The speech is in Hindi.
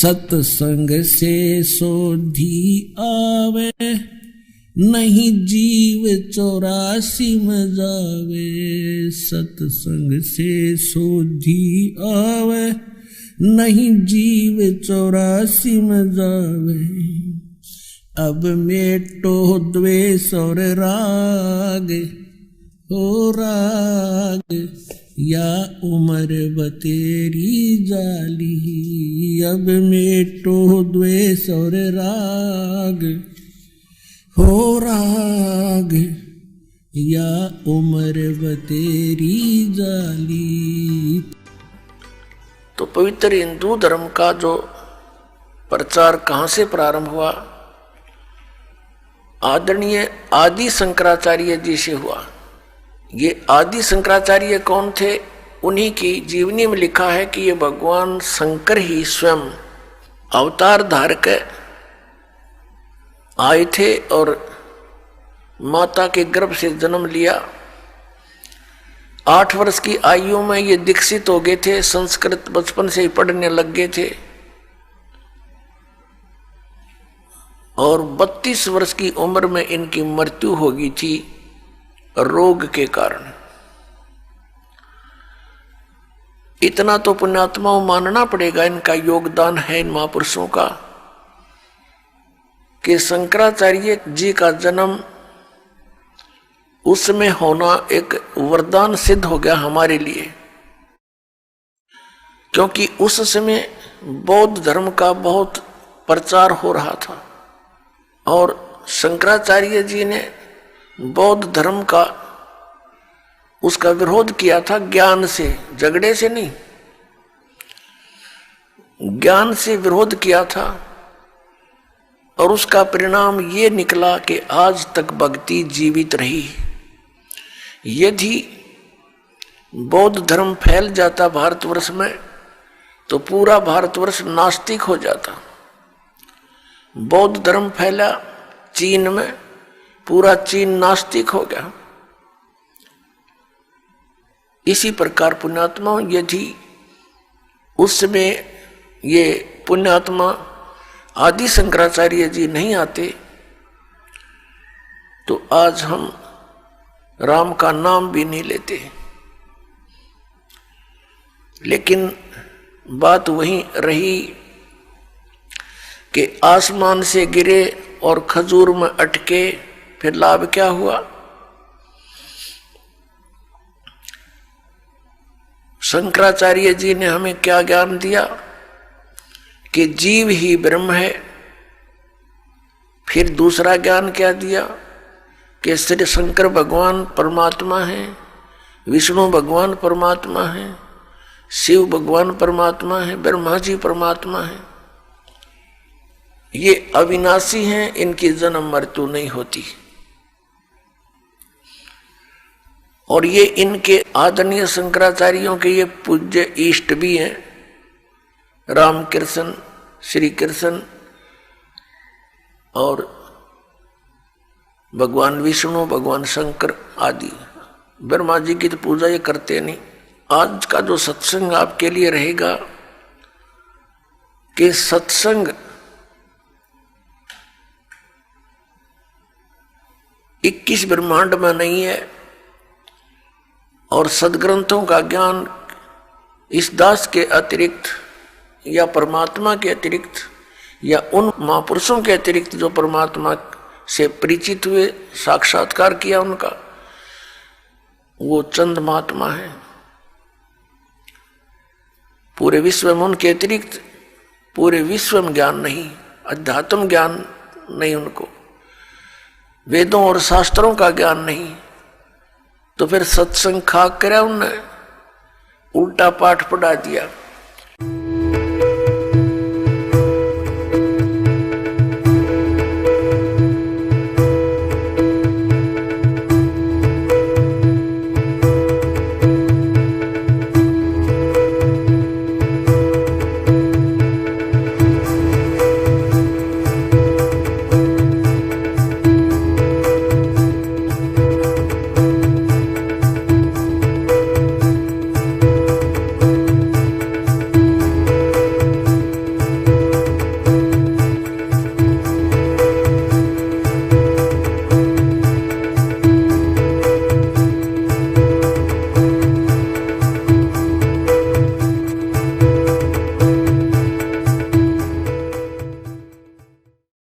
सत्संग से सोधी आवे, नहीं जीव 84 में जावे। सत्संग से सोधी आवे, नहीं जीव 84 में जावे। अब मेटो द्वेष और राग, हो राग या उम्र बतेरी जाली। अब मेटो द्वेष और राग, हो राग या उम्र बतेरी जाली। तो पवित्र हिंदू धर्म का जो प्रचार कहाँ से प्रारंभ हुआ? आदरणीय आदि शंकराचार्य जी से हुआ। ये आदि शंकराचार्य कौन थे? उन्हीं की जीवनी में लिखा है कि ये भगवान शंकर ही स्वयं अवतार धारक आए थे और माता के गर्भ से जन्म लिया। 8 वर्ष की आयु में ये दीक्षित हो गए थे, संस्कृत बचपन से ही पढ़ने लग गए थे और 32 वर्ष की उम्र में इनकी मृत्यु हो गई थी रोग के कारण। इतना तो पुण्यात्माओं मानना पड़ेगा, इनका योगदान है इन महापुरुषों का, कि शंकराचार्य जी का जन्म उस समय होना एक वरदान सिद्ध हो गया हमारे लिए, क्योंकि उस समय बौद्ध धर्म का बहुत प्रचार हो रहा था और शंकराचार्य जी ने बौद्ध धर्म का उसका विरोध किया था ज्ञान से, झगड़े से नहीं, ज्ञान से विरोध किया था। और उसका परिणाम ये निकला कि आज तक भक्ति जीवित रही। यदि बौद्ध धर्म फैल जाता भारतवर्ष में तो पूरा भारतवर्ष नास्तिक हो जाता। बौद्ध धर्म फैला चीन में, पूरा चीन नास्तिक हो गया। इसी प्रकार पुण्यात्मा, यदि उस समय ये पुण्यात्मा आदि शंकराचार्य जी नहीं आते तो आज हम राम का नाम भी नहीं लेते। लेकिन बात वहीं रही कि आसमान से गिरे और खजूर में अटके, फिर लाभ क्या हुआ? शंकराचार्य जी ने हमें क्या ज्ञान दिया कि जीव ही ब्रह्म है। फिर दूसरा ज्ञान क्या दिया कि श्री शंकर भगवान परमात्मा है, विष्णु भगवान परमात्मा है, शिव भगवान परमात्मा है, ब्रह्मा जी परमात्मा है। ये अविनाशी हैं, इनकी जन्म मृत्यु नहीं होती। और ये इनके आदरणीय शंकराचार्यों के ये पूज्य इष्ट भी हैं, रामकृष्ण, श्री कृष्ण और भगवान विष्णु, भगवान शंकर आदि। ब्रह्मा जी की तो पूजा ये करते नहीं। आज का जो सत्संग आपके लिए रहेगा कि सत्संग 21 ब्रह्मांड में नहीं है और सदग्रंथों का ज्ञान इस दास के अतिरिक्त या परमात्मा के अतिरिक्त या उन महापुरुषों के अतिरिक्त जो परमात्मा से परिचित हुए, साक्षात्कार किया उनका, वो चंद महात्मा है। पूरे विश्व में उनके अतिरिक्त पूरे विश्व में ज्ञान नहीं, अध्यात्म ज्ञान नहीं उनको, वेदों और शास्त्रों का ज्ञान नहीं। तो फिर सत्संग खाक करा उनने, उल्टा पाठ पढ़ा दिया।